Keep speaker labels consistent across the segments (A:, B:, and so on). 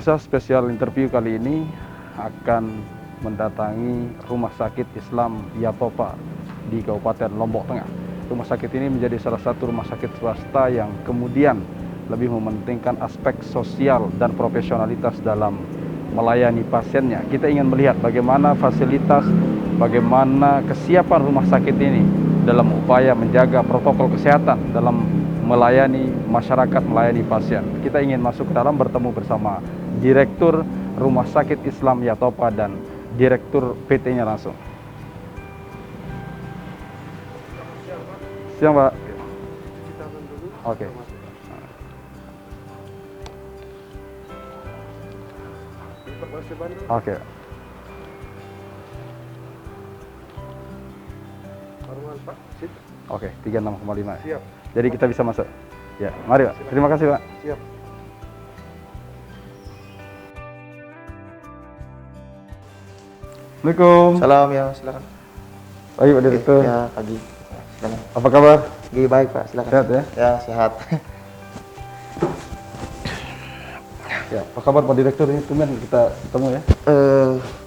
A: Pemirsa, spesial interview kali ini akan mendatangi Rumah Sakit Islam Yatopa di Kabupaten Lombok Tengah. Rumah sakit ini menjadi salah satu rumah sakit swasta yang kemudian lebih mementingkan aspek sosial dan profesionalitas dalam melayani pasiennya. Kita ingin melihat bagaimana fasilitas, bagaimana kesiapan rumah sakit ini dalam upaya menjaga protokol kesehatan dalam melayani masyarakat, melayani pasien. Kita ingin masuk ke dalam bertemu bersama Direktur Rumah Sakit Islam Yatopa dan Direktur PT-nya langsung. Siang, Pak. Oke. Oke. Oke, 36,5.
B: Siap.
A: Jadi kita bisa masuk. Ya, mari Pak. Terima kasih Pak.
B: Siap.
A: Assalamualaikum.
B: Salam ya, silakan.
A: Pagi Pak Direktur.
B: Ya, pagi. Silakan.
A: Apa kabar?
B: Gih, baik Pak, silakan.
A: Sehat ya?
B: Ya, sehat.
A: Ya, apa kabar Pak Direktur? Ini tumben kita ketemu ya.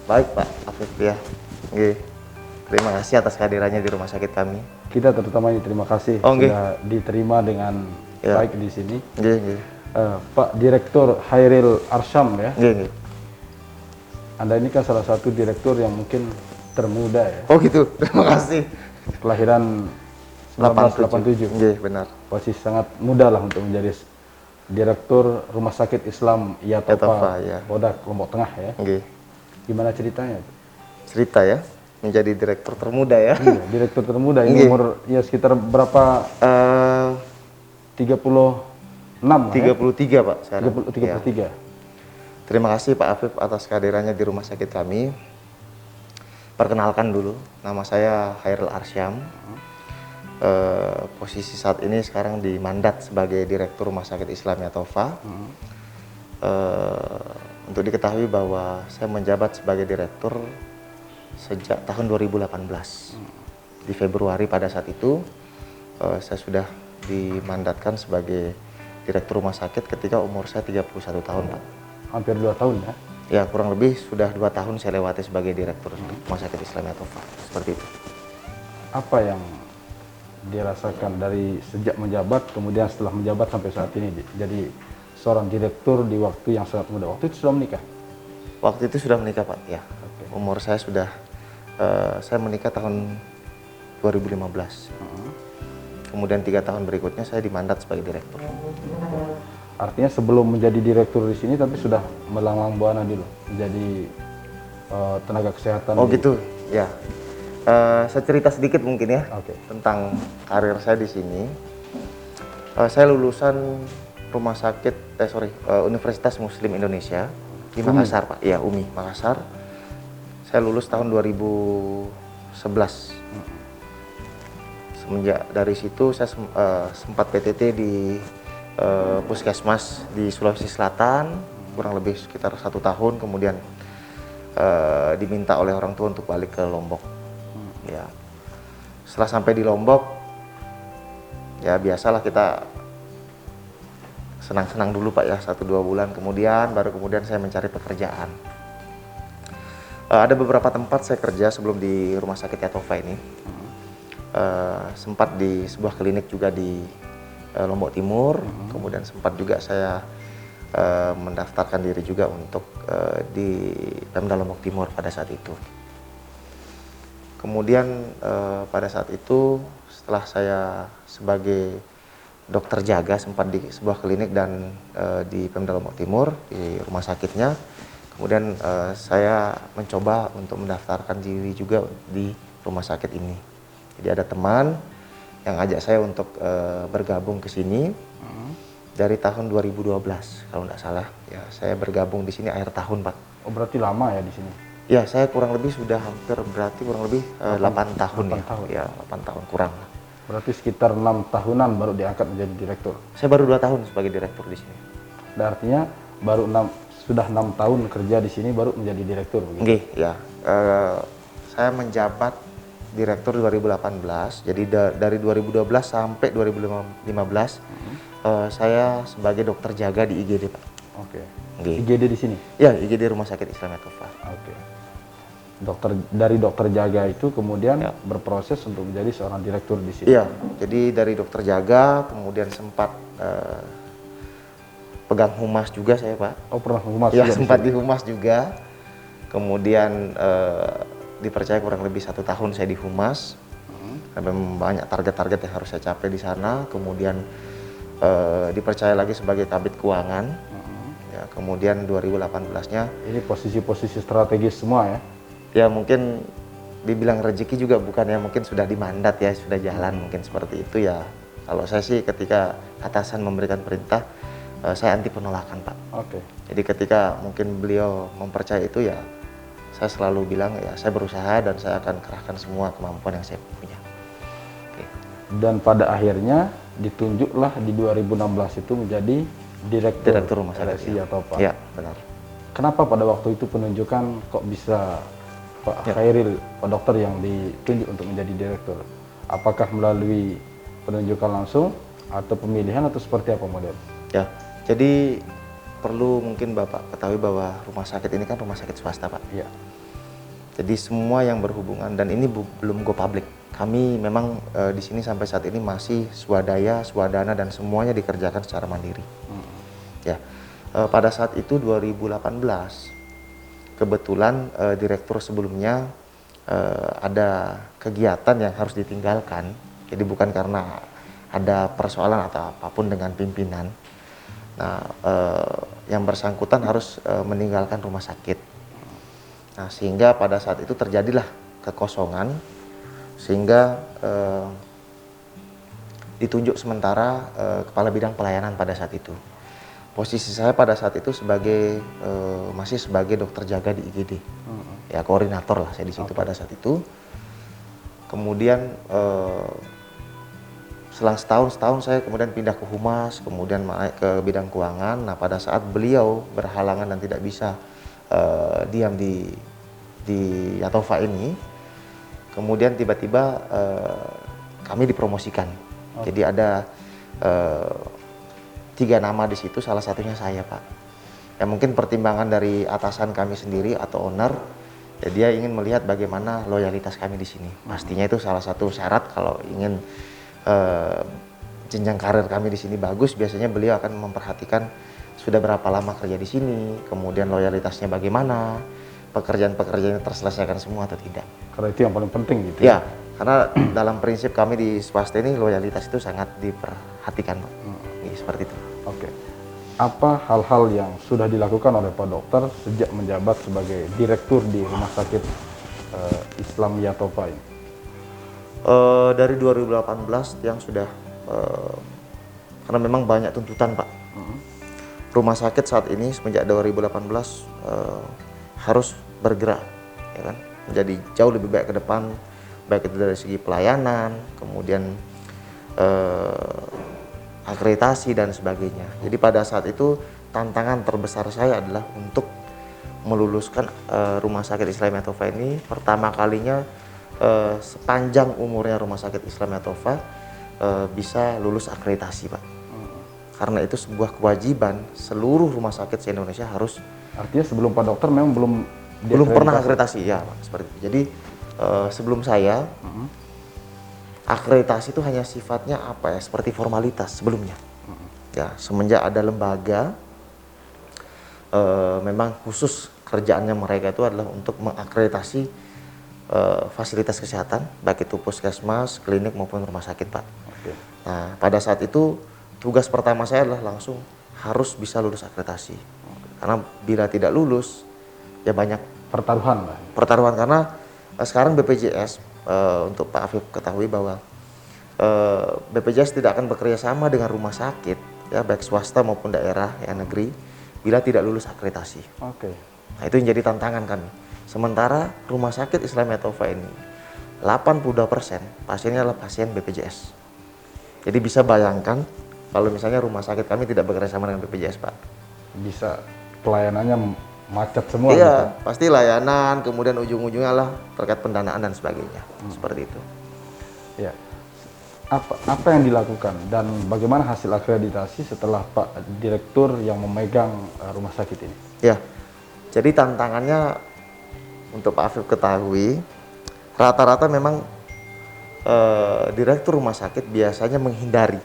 B: Baik Pak Afif ya. Gih. Terima kasih atas kehadirannya di rumah sakit kami.
A: Kita terutama ini terima kasih sudah diterima dengan baik di sini.
B: Gih.
A: Pak Direktur Hairil Arsyam ya.
B: Gih.
A: Anda ini kan salah satu direktur yang mungkin termuda ya.
B: Oh gitu, terima kasih.
A: Kelahiran 1987.
B: Gih, benar.
A: Masih sangat muda lah untuk menjadi Direktur Rumah Sakit Islam Yatopa,
B: ya.
A: Bodak, Lombok Tengah ya.
B: Gih.
A: Gimana ceritanya?
B: Cerita ya, menjadi direktur termuda ya.
A: Iya, direktur termuda. Ini umur ya sekitar berapa? 36 lah
B: 33
A: ya?
B: Pak sekarang.
A: 33.
B: Ya. Terima kasih Pak Afif atas kehadirannya di rumah sakit kami. Perkenalkan dulu, nama saya Hairil Arsyam. Posisi saat ini sekarang dimandat sebagai Direktur Rumah Sakit Islam Yatopa. Untuk diketahui bahwa saya menjabat sebagai Direktur sejak tahun 2018. Di Februari pada saat itu, saya sudah dimandatkan sebagai Direktur Rumah Sakit ketika umur saya 31 tahun Pak.
A: Hampir 2 tahun ya?
B: Ya, kurang lebih sudah 2 tahun saya lewati sebagai Direktur Rumah Sakit Islam Yatopa. Seperti itu.
A: Apa yang dirasakan dari sejak menjabat, kemudian setelah menjabat sampai saat ini jadi seorang direktur di waktu yang sangat muda? Waktu itu sudah menikah?
B: Waktu itu sudah menikah Pak, ya. Umur saya sudah, saya menikah tahun 2015. Kemudian 3 tahun berikutnya saya dimandat sebagai direktur.
A: Artinya sebelum menjadi direktur di sini tapi sudah melanglang buana dulu menjadi tenaga kesehatan.
B: Oh gitu, ya. Saya cerita sedikit mungkin ya tentang karir saya di sini. Saya lulusan Universitas Muslim Indonesia di Makassar Pak. Ya, UMI Makassar. Saya lulus tahun 2011. Semenjak dari situ saya sempat PTT di Puskesmas di Sulawesi Selatan kurang lebih sekitar 1 tahun, kemudian diminta oleh orang tua untuk balik ke Lombok. Ya, setelah sampai di Lombok, ya biasalah kita senang-senang dulu Pak ya 1-2 bulan, kemudian saya mencari pekerjaan. Ada beberapa tempat saya kerja sebelum di Rumah Sakit Yatopa ini. Sempat di sebuah klinik juga di Lombok Timur, kemudian sempat juga saya mendaftarkan diri juga untuk di Pemda Lombok Timur pada saat itu. Kemudian pada saat itu setelah saya sebagai dokter jaga sempat di sebuah klinik dan di Pemda Lombok Timur di rumah sakitnya, kemudian saya mencoba untuk mendaftarkan diri juga di rumah sakit ini. Jadi ada teman yang ajak saya untuk bergabung ke sini dari tahun 2012 kalau tidak salah. Ya, saya bergabung di sini akhir tahun Pak.
A: Oh, berarti lama ya di sini?
B: Ya, saya kurang lebih sudah kurang lebih 8 tahun ya.
A: Tahun.
B: Ya, 8 tahun kurang.
A: Berarti sekitar 6 tahunan baru diangkat menjadi direktur?
B: Saya baru 2 tahun sebagai direktur di sini.
A: Dan artinya sudah 6 tahun kerja di sini baru menjadi direktur begitu?
B: Nggih, ya. Saya menjabat direktur 2018. Jadi dari 2012 sampai 2015 saya sebagai dokter jaga di IGD Pak.
A: Oke.
B: Nggih.
A: IGD di sini.
B: Ya, IGD Rumah Sakit Islam Yatofa.
A: Oke. Dokter jaga itu kemudian
B: Ya.
A: berproses untuk menjadi seorang direktur di sini.
B: Iya, jadi dari dokter jaga, kemudian sempat pegang humas juga saya, Pak.
A: Oh, pernah humas
B: Ya,
A: juga di
B: sempat
A: sini?
B: di humas juga. Kemudian dipercaya kurang lebih 1 tahun saya di humas. Dan memang banyak target-target yang harus saya capai di sana. Kemudian dipercaya lagi sebagai kabid keuangan. Ya, kemudian 2018-nya
A: Ini posisi-posisi strategis semua ya?
B: ya mungkin dibilang rezeki juga bukan ya, mungkin sudah dimandat ya, sudah jalan mungkin seperti itu ya. Kalau saya sih ketika atasan memberikan perintah, saya anti penolakan, Pak.
A: Oke.
B: Jadi ketika mungkin beliau mempercaya itu ya, saya selalu bilang ya saya berusaha dan saya akan kerahkan semua kemampuan yang saya punya. Oke.
A: Dan pada akhirnya ditunjuklah di 2016 itu menjadi
B: Direktur Rumah Sakit
A: RSI Yatofa.
B: Ya, benar.
A: Kenapa pada waktu itu penunjukan kok bisa Pak Khairil, Pak Dokter yang ditunjuk untuk menjadi direktur? Apakah melalui penunjukan langsung atau pemilihan atau seperti apa model?
B: Ya, jadi perlu mungkin Bapak ketahui bahwa rumah sakit ini kan rumah sakit swasta, Pak.
A: Iya.
B: Jadi semua yang berhubungan, dan ini belum go public. Kami memang di sini sampai saat ini masih swadaya, swadana, dan semuanya dikerjakan secara mandiri. Ya, pada saat itu 2018, kebetulan direktur sebelumnya ada kegiatan yang harus ditinggalkan. Jadi bukan karena ada persoalan atau apapun dengan pimpinan. Nah, yang bersangkutan harus meninggalkan rumah sakit. Nah, sehingga pada saat itu terjadilah kekosongan, sehingga ditunjuk sementara kepala bidang pelayanan pada saat itu. Posisi saya pada saat itu sebagai masih sebagai dokter jaga di IGD, ya koordinator lah saya di situ pada saat itu. Kemudian selang setahun saya kemudian pindah ke humas, kemudian naik ke bidang keuangan. Nah, pada saat beliau berhalangan dan tidak bisa diam di Yatofa ini, kemudian tiba-tiba kami dipromosikan. Jadi ada 3 nama di situ, salah satunya saya, Pak. Ya mungkin pertimbangan dari atasan kami sendiri atau owner, ya dia ingin melihat bagaimana loyalitas kami di sini. Pastinya itu salah satu syarat kalau ingin jenjang karir kami di sini bagus. Biasanya beliau akan memperhatikan sudah berapa lama kerja di sini, kemudian loyalitasnya bagaimana, pekerjaan-pekerjaannya terselesaikan semua atau tidak.
A: Karena itu yang paling penting gitu.
B: Ya, karena dalam prinsip kami di swasta ini loyalitas itu sangat diperhatikan, Pak. Seperti itu.
A: Oke. Apa hal-hal yang sudah dilakukan oleh Pak Dokter sejak menjabat sebagai direktur di Rumah Sakit Islam Yatofa ini?
B: Dari 2018 yang sudah karena memang banyak tuntutan, Pak. Rumah sakit saat ini semenjak 2018 harus bergerak, ya kan, menjadi jauh lebih baik ke depan, baik itu dari segi pelayanan, kemudian akreditasi dan sebagainya. Jadi pada saat itu tantangan terbesar saya adalah untuk meluluskan Rumah Sakit Islam Yatofa ini pertama kalinya sepanjang umurnya Rumah Sakit Islam Yatofa bisa lulus akreditasi, Pak. Karena itu sebuah kewajiban seluruh rumah sakit se-Indonesia harus.
A: Artinya sebelum Pak Dokter memang belum
B: pernah akreditasi ya, Pak, seperti itu. Jadi sebelum saya akreditasi itu hanya sifatnya apa ya, seperti formalitas sebelumnya. Ya, semenjak ada lembaga memang khusus kerjaannya mereka itu adalah untuk mengakreditasi fasilitas kesehatan, baik itu puskesmas, klinik maupun rumah sakit, Pak.
A: Oke.
B: Nah, pada saat itu tugas pertama saya adalah langsung harus bisa lulus akreditasi. Karena bila tidak lulus, ya banyak
A: Pertaruhan lah.
B: pertaruhan. Karena sekarang BPJS, untuk Pak Afif ketahui bahwa BPJS tidak akan bekerja sama dengan rumah sakit, ya baik swasta maupun daerah, ya negeri, bila tidak lulus akreditasi.
A: Oke.
B: Nah, itu yang jadi tantangan kami. Sementara Rumah Sakit Islam Yatofa ini 82% pasiennya adalah pasien BPJS. Jadi bisa bayangkan kalau misalnya rumah sakit kami tidak bekerja sama dengan BPJS, Pak.
A: Bisa pelayanannya macet semua
B: Iya,
A: gitu.
B: pasti layanan, kemudian ujung-ujungnya lah terkait pendanaan dan sebagainya. Seperti itu.
A: Ya. apa yang dilakukan dan bagaimana hasil akreditasi setelah Pak Direktur yang memegang rumah sakit ini?
B: Ya, jadi tantangannya untuk Pak Afif ketahui, rata-rata memang direktur rumah sakit biasanya menghindari,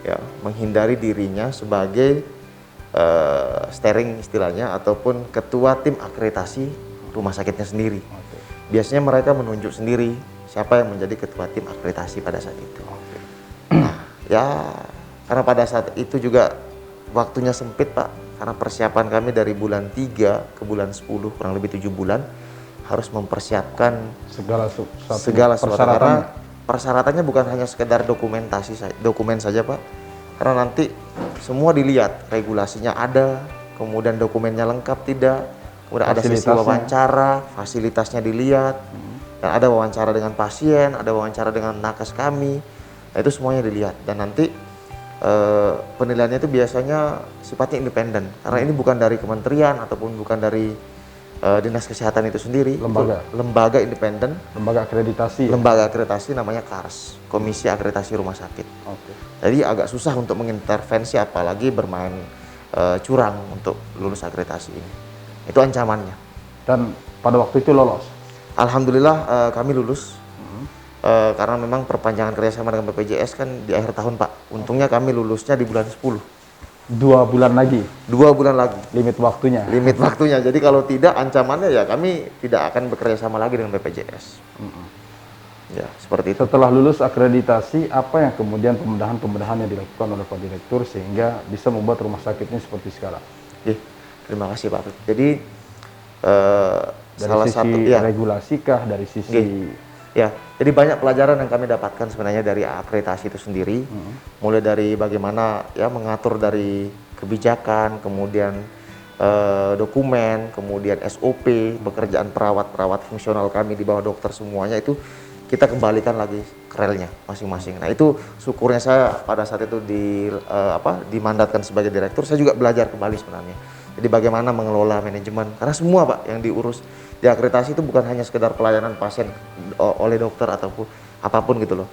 B: ya, menghindari dirinya sebagai steering istilahnya ataupun ketua tim akreditasi rumah sakitnya sendiri.
A: Oke.
B: Biasanya mereka menunjuk sendiri siapa yang menjadi ketua tim akreditasi pada saat itu.
A: Oke.
B: Nah, ya karena pada saat itu juga waktunya sempit Pak, karena persiapan kami dari bulan 3 ke bulan 10 kurang lebih 7 bulan harus mempersiapkan segala sesuatu karena persyaratannya bukan hanya sekedar dokumen saja Pak, karena nanti semua dilihat, regulasinya ada, kemudian dokumennya lengkap tidak, kemudian ada sesi wawancara, fasilitasnya dilihat, dan ada wawancara dengan pasien, ada wawancara dengan nakes kami, nah, itu semuanya dilihat dan nanti penilaiannya itu biasanya sifatnya independen karena ini bukan dari kementerian ataupun bukan dari dinas kesehatan itu sendiri, lembaga independen, lembaga akreditasi namanya KARS, Komisi Akreditasi Rumah Sakit.
A: Oke.
B: Jadi agak susah untuk mengintervensi apalagi bermain curang untuk lulus akreditasi ini. Itu ancamannya.
A: Dan pada waktu itu lolos?
B: Alhamdulillah kami lulus. Karena memang perpanjangan kerjasama dengan BPJS kan di akhir tahun Pak. Untungnya kami lulusnya di bulan 10.
A: 2 bulan lagi?
B: 2 bulan lagi.
A: Limit waktunya?
B: Limit waktunya. Jadi kalau tidak ancamannya ya kami tidak akan bekerja sama lagi dengan BPJS. Ya, seperti itu.
A: Setelah lulus akreditasi, apa yang kemudian pembedahan-pembedahan yang dilakukan oleh Pak Direktur sehingga bisa membuat rumah sakit ini seperti sekarang?
B: Terima kasih Pak. Jadi
A: dari
B: salah
A: sisi
B: satu
A: regulasi kah, dari sisi
B: ya, jadi banyak pelajaran yang kami dapatkan sebenarnya dari akreditasi itu sendiri, mulai dari bagaimana ya mengatur dari kebijakan, kemudian dokumen, kemudian SOP, pekerjaan perawat fungsional kami di bawah dokter semuanya itu kita kembalikan lagi ke relnya masing-masing. Nah itu syukurnya saya pada saat itu dimandatkan sebagai direktur, saya juga belajar kembali sebenarnya. Jadi bagaimana mengelola manajemen, karena semua Pak yang diurus di akreditasi itu bukan hanya sekedar pelayanan pasien oleh dokter ataupun apapun gitu loh.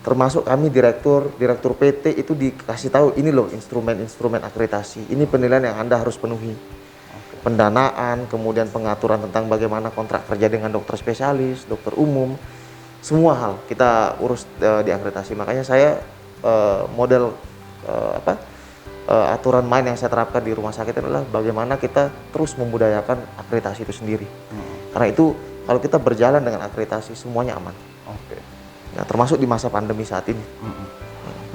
B: Termasuk kami direktur PT itu dikasih tahu ini loh instrumen akreditasi, ini penilaian yang Anda harus penuhi. Pendanaan, kemudian pengaturan tentang bagaimana kontrak kerja dengan dokter spesialis, dokter umum, semua hal kita urus di akreditasi. Makanya saya model aturan main yang saya terapkan di rumah sakit adalah bagaimana kita terus membudayakan akreditasi itu sendiri. Karena itu kalau kita berjalan dengan akreditasi semuanya aman.
A: Oke.
B: Nah, termasuk di masa pandemi saat ini.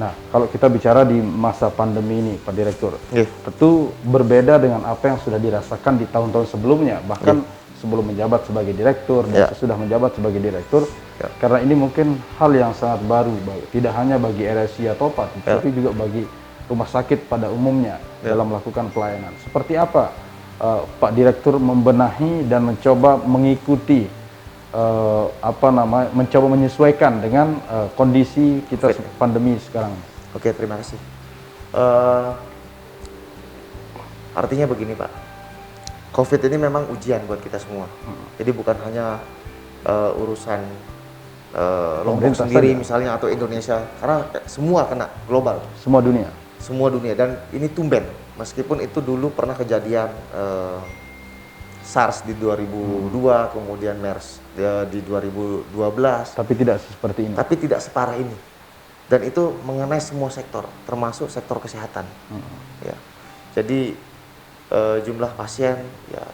A: Nah, kalau kita bicara di masa pandemi ini, Pak Direktur,
B: Yeah.
A: tentu berbeda dengan apa yang sudah dirasakan di tahun-tahun sebelumnya, bahkan sebelum menjabat sebagai direktur dan sesudah menjabat sebagai direktur, karena ini mungkin hal yang sangat baru, tidak hanya bagi RSI atau Pak, tapi juga bagi rumah sakit pada umumnya dalam melakukan pelayanan. Seperti apa Pak Direktur membenahi dan mencoba mengikuti mencoba menyesuaikan dengan kondisi kita pandemi sekarang?
B: Oke, terima kasih. Artinya begini Pak, COVID ini memang ujian buat kita semua. Jadi bukan hanya urusan Lombok sendiri misalnya atau Indonesia, karena semua kena global. Semua dunia dan ini tumben meskipun itu dulu pernah kejadian SARS di 2002, kemudian MERS di 2012.
A: Tapi tidak seperti ini.
B: Tapi tidak separah ini. Dan itu mengenai semua sektor, termasuk sektor kesehatan. Ya. Jadi jumlah pasien ya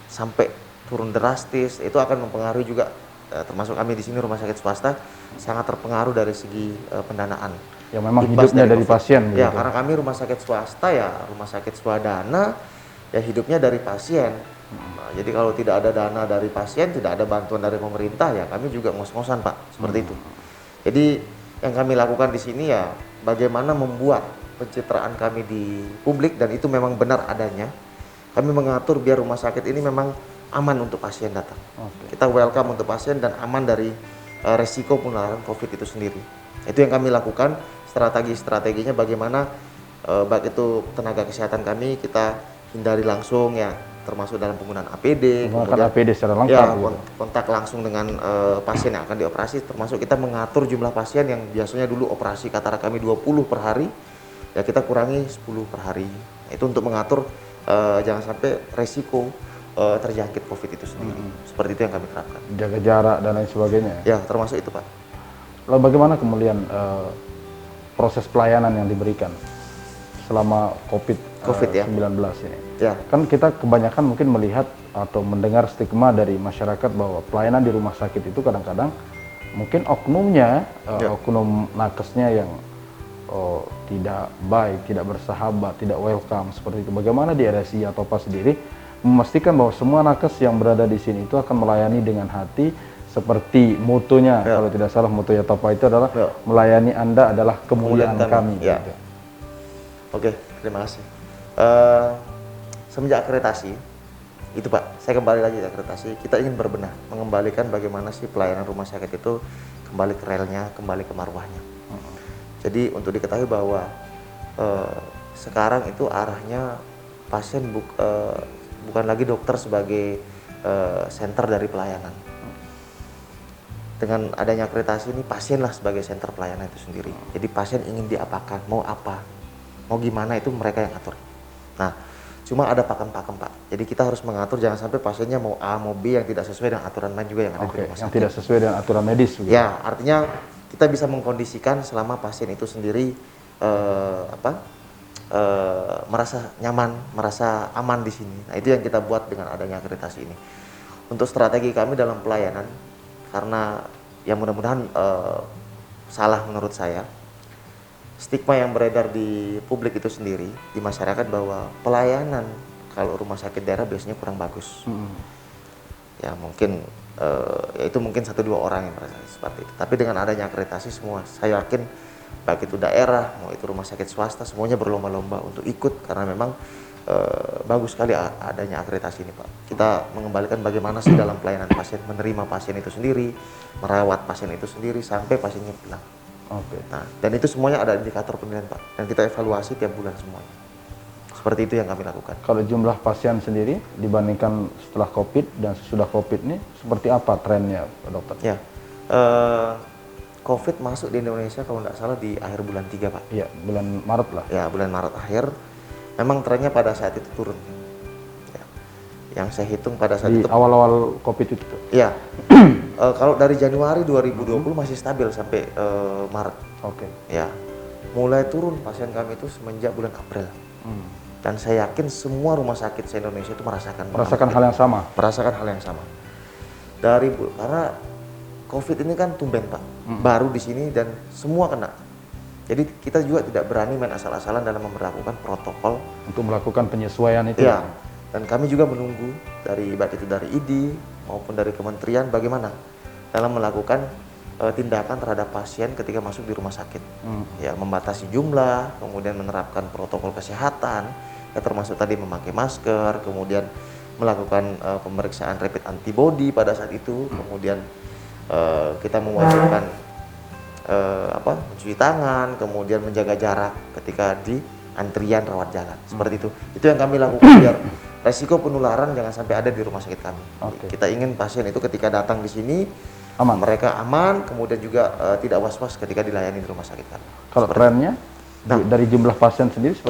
B: sampai turun drastis, itu akan mempengaruhi juga termasuk kami di sini rumah sakit swasta sangat terpengaruh dari segi pendanaan.
A: Ya memang hidupnya dari pasien.
B: Ya, karena kami rumah sakit swasta ya rumah sakit swadana ya hidupnya dari pasien. Nah, jadi kalau tidak ada dana dari pasien, tidak ada bantuan dari pemerintah ya kami juga ngos-ngosan Pak, seperti itu. Jadi yang kami lakukan di sini ya bagaimana membuat pencitraan kami di publik dan itu memang benar adanya. Kami mengatur biar rumah sakit ini memang aman untuk pasien datang. Kita welcome untuk pasien dan aman dari resiko penularan COVID itu sendiri. Itu yang kami lakukan, strategi-strateginya bagaimana baik itu tenaga kesehatan kami kita hindari langsung ya termasuk dalam penggunaan APD,
A: Menggunakan APD secara lengkap
B: ya,
A: gitu.
B: kontak langsung dengan pasien yang akan dioperasi, termasuk kita mengatur jumlah pasien yang biasanya dulu operasi katarak kami 20 per hari, ya kita kurangi 10 per hari. Itu untuk mengatur jangan sampai resiko terjangkit COVID itu sendiri. Seperti itu yang kami terapkan.
A: Jaga jarak dan lain sebagainya.
B: Ya, termasuk itu, Pak.
A: Lalu bagaimana kemudian proses pelayanan yang diberikan selama COVID-19 ini?
B: Ya.
A: Kan kita kebanyakan mungkin melihat atau mendengar stigma dari masyarakat bahwa pelayanan di rumah sakit itu kadang-kadang mungkin oknumnya, oknum nakesnya yang tidak baik, tidak bersahabat, tidak welcome seperti itu. Bagaimana di RSI Yatopa sendiri memastikan bahwa semua nakes yang berada di sini itu akan melayani dengan hati seperti mutunya, kalau tidak salah mutu Yatopa itu adalah melayani Anda adalah kemuliaan kami.
B: Ya.
A: Gitu.
B: Oke, terima kasih. Semenjak akreditasi, itu Pak, saya kembali lagi ke akreditasi, kita ingin berbenah, mengembalikan bagaimana sih pelayanan rumah sakit itu kembali ke relnya, kembali ke marwahnya. Jadi untuk diketahui bahwa sekarang itu arahnya pasien bukan lagi dokter sebagai center dari pelayanan. Dengan adanya akreditasi ini, pasienlah sebagai center pelayanan itu sendiri. Jadi pasien ingin diapakan, mau apa, mau gimana itu mereka yang atur. Nah, cuma ada pakem-pakem Pak. Jadi kita harus mengatur jangan sampai pasiennya mau A, mau B yang tidak sesuai dengan aturan main juga yang ada di rumah sakit.
A: Yang tidak sesuai dengan aturan medis juga.
B: Ya, artinya kita bisa mengkondisikan selama pasien itu sendiri merasa nyaman, merasa aman di sini. Nah, itu yang kita buat dengan adanya akreditasi ini. Untuk strategi kami dalam pelayanan, karena yang mudah-mudahan salah menurut saya, stigma yang beredar di publik itu sendiri, di masyarakat bahwa pelayanan kalau rumah sakit daerah biasanya kurang bagus. Ya mungkin ya itu mungkin 1-2 orang yang merasa seperti itu. Tapi dengan adanya akreditasi semua, saya yakin baik itu daerah, mau itu rumah sakit swasta, semuanya berlomba-lomba untuk ikut karena memang bagus sekali adanya akreditasi ini Pak. Kita mengembalikan bagaimana sih dalam pelayanan pasien, menerima pasien itu sendiri, merawat pasien itu sendiri sampai pasiennya pulang. Nah, dan itu semuanya ada indikator penilaian Pak, dan kita evaluasi tiap bulan semuanya. Seperti itu yang kami lakukan.
A: Kalau jumlah pasien sendiri dibandingkan setelah COVID dan sesudah COVID ini seperti apa trennya Pak Dokter?
B: Ya, COVID masuk di Indonesia kalau tidak salah di akhir bulan 3 Pak.
A: Iya, bulan Maret lah.
B: Ya, bulan Maret akhir. Memang trennya pada saat itu turun. Ya. Yang saya hitung pada saat
A: di
B: itu.
A: awal-awal COVID itu?
B: Iya. Kalau dari Januari 2020 masih stabil sampai Maret. Ya. Mulai turun pasien kami itu semenjak bulan April. Dan saya yakin semua rumah sakit se-Indonesia itu merasakan
A: hal yang sama.
B: Merasakan hal yang sama. Karena COVID ini kan tumben Pak, baru di sini dan semua kena. Jadi kita juga tidak berani main asal-asalan dalam memperlakukan protokol
A: untuk melakukan penyesuaian itu.
B: Ya. Dan kami juga menunggu baik itu dari ID maupun dari kementerian bagaimana dalam melakukan tindakan terhadap pasien ketika masuk di rumah sakit. Ya, membatasi jumlah, kemudian menerapkan protokol kesehatan, ya, termasuk tadi memakai masker, kemudian melakukan pemeriksaan rapid antibody pada saat itu, kemudian kita mewajibkan mencuci tangan, kemudian menjaga jarak ketika di antrian rawat jalan. Seperti itu. Itu yang kami lakukan biar resiko penularan jangan sampai ada di rumah sakit kami. Kita ingin pasien itu ketika datang di sini mereka aman, kemudian juga tidak was-was ketika dilayani di rumah sakit kami.
A: Kalau trennya dari jumlah pasien sendiri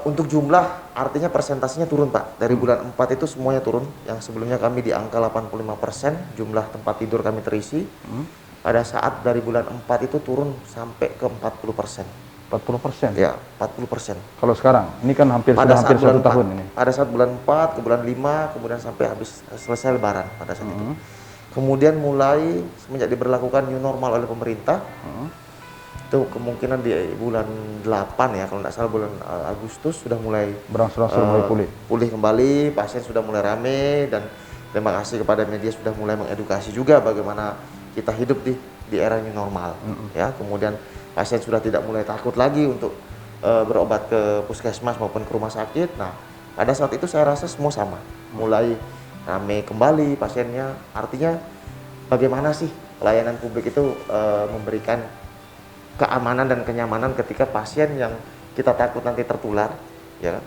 B: untuk jumlah artinya persentasenya turun Pak. Dari bulan 4 itu semuanya turun. Yang sebelumnya kami di angka 85% jumlah tempat tidur kami terisi. Pada saat dari bulan 4 itu turun sampai ke 40%.
A: 40%?
B: Ya, 40%.
A: Kalau sekarang? Ini kan hampir 1 tahun ini.
B: Pada saat bulan 4 ke bulan 5, kemudian sampai habis selesai lebaran pada saat itu. Kemudian mulai semenjak diberlakukan new normal oleh pemerintah, itu kemungkinan di bulan 8 ya, kalau tidak salah bulan Agustus sudah mulai
A: berangsur-angsur mulai
B: pulih kembali, pasien sudah mulai rame, dan terima kasih kepada media sudah mulai mengedukasi juga bagaimana kita hidup di era new normal. Ya, kemudian pasien sudah tidak mulai takut lagi untuk berobat ke puskesmas maupun ke rumah sakit. Nah, pada saat itu saya rasa semua sama, mulai rame kembali pasiennya. Artinya bagaimana sih pelayanan publik itu memberikan keamanan dan kenyamanan ketika pasien yang kita takut nanti tertular, ya,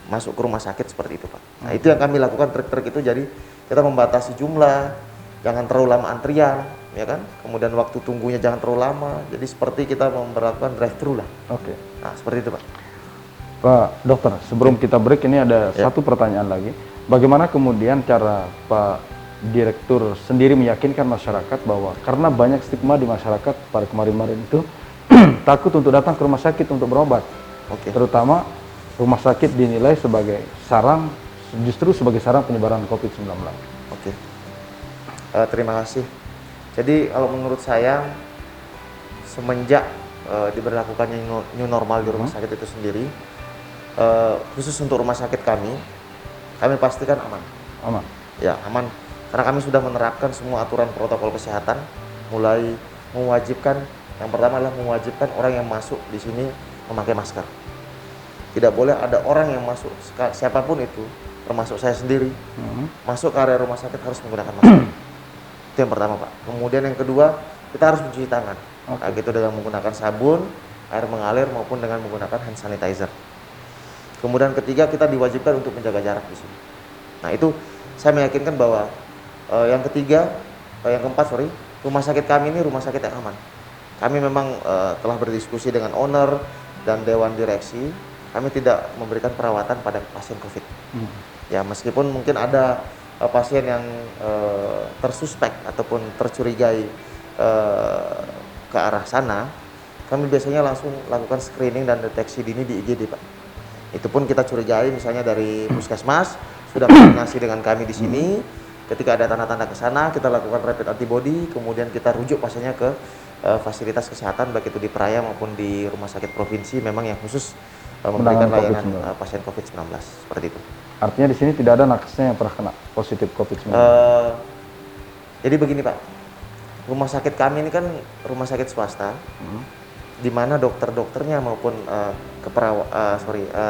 B: masuk ke rumah sakit seperti itu, Pak. Nah, itu yang kami lakukan, trik-trik itu. Jadi kita membatasi jumlah, jangan terlalu lama antrian, ya kan? Kemudian waktu tunggunya jangan terlalu lama. Jadi seperti kita memperlakukan drive-thru lah.
A: Oke.
B: Nah, seperti itu, Pak.
A: Pak Dokter, sebelum kita break ini ada satu pertanyaan lagi. Bagaimana kemudian cara Pak Direktur sendiri meyakinkan masyarakat bahwa karena banyak stigma di masyarakat pada kemarin-kemarin itu takut untuk datang ke rumah sakit untuk berobat.
B: Oke.
A: Terutama rumah sakit dinilai sebagai sarang, justru sebagai sarang penyebaran COVID-19.
B: Oke. Terima kasih. Jadi kalau menurut saya semenjak diberlakukannya new normal di rumah sakit itu sendiri, khusus untuk rumah sakit kami pastikan aman.
A: Aman.
B: Ya, aman. Karena kami sudah menerapkan semua aturan protokol kesehatan, mulai mewajibkan, yang pertama adalah mewajibkan orang yang masuk di sini memakai masker. Tidak boleh ada orang yang masuk, siapapun itu, termasuk saya sendiri, masuk ke area rumah sakit harus menggunakan masker. Itu yang pertama, Pak. Kemudian yang kedua, kita harus mencuci tangan. Nah, gitu dengan menggunakan sabun, air mengalir maupun dengan menggunakan hand sanitizer. Kemudian ketiga, kita diwajibkan untuk menjaga jarak di sini. Nah, itu saya meyakinkan bahwa yang keempat, rumah sakit kami ini rumah sakit yang aman. Kami memang telah berdiskusi dengan owner dan dewan direksi. Kami tidak memberikan perawatan pada pasien COVID. Ya, meskipun mungkin ada pasien yang tersuspek ataupun tercurigai ke arah sana, kami biasanya langsung lakukan screening dan deteksi dini di IGD, Pak. Itu pun kita curigai misalnya dari puskesmas sudah koordinasi dengan kami di sini. Ketika ada tanda-tanda ke sana, kita lakukan rapid antibody, kemudian kita rujuk pasiennya ke fasilitas kesehatan baik itu di Praia maupun di rumah sakit provinsi memang yang khusus memberikan layanan pasien COVID-19 seperti itu.
A: Artinya di sini tidak ada nakesnya yang pernah kena positif COVID-19.
B: Jadi begini, Pak, rumah sakit kami ini kan rumah sakit swasta, di mana dokter-dokternya maupun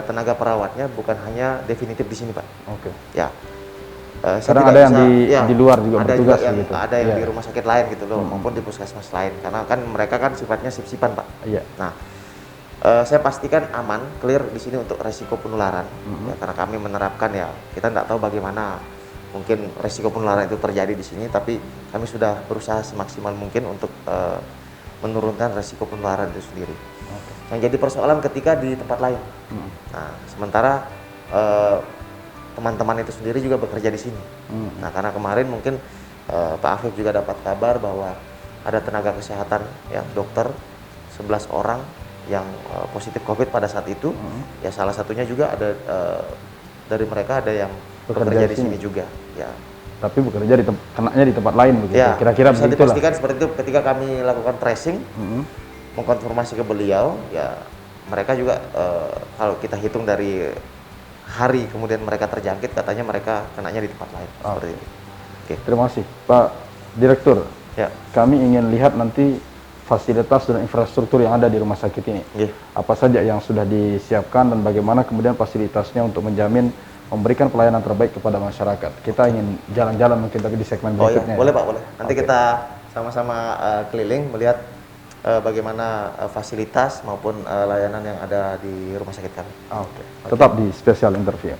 B: tenaga perawatnya bukan hanya definitif di sini, Pak.
A: Oke.
B: Ya.
A: Kadang ada yang di luar juga bertugas gitu.
B: Ada yang di rumah sakit lain gitu loh, maupun di puskesmas lain. Karena kan mereka kan sifatnya sip-sipan, Pak.
A: Iya.
B: Nah, saya pastikan aman, clear di sini untuk resiko penularan. Ya, karena kami menerapkan ya, kita tidak tahu bagaimana mungkin resiko penularan itu terjadi di sini, tapi kami sudah berusaha semaksimal mungkin untuk menurunkan resiko penularan itu sendiri. Yang jadi persoalan ketika di tempat lain. Nah, sementara teman-teman itu sendiri juga bekerja di sini. Nah, karena kemarin mungkin Pak Afif juga dapat kabar bahwa ada tenaga kesehatan yang dokter 11 orang yang positif COVID pada saat itu. Ya, salah satunya juga ada dari mereka ada yang bekerja di sini juga. Ya.
A: Tapi bekerja kenanya di tempat lain begitu.
B: Ya,
A: kira-kira
B: bisa
A: begitulah.
B: dipastikan seperti itu ketika kami lakukan tracing, mengkonfirmasi ke beliau, ya mereka juga kalau kita hitung dari hari kemudian mereka terjangkit, katanya mereka kenanya di tempat lain. Seperti itu. Oke.
A: Terima kasih, Pak Direktur.
B: Ya.
A: Kami ingin lihat nanti fasilitas dan infrastruktur yang ada di rumah sakit ini. Apa saja yang sudah disiapkan dan bagaimana kemudian fasilitasnya untuk menjamin memberikan pelayanan terbaik kepada masyarakat. Kita ingin jalan-jalan mungkin tapi di segmen berikutnya.
B: Boleh, Pak, boleh. Nanti kita sama-sama keliling melihat bagaimana fasilitas maupun layanan yang ada di rumah sakit kami.
A: Tetap di spesial interview.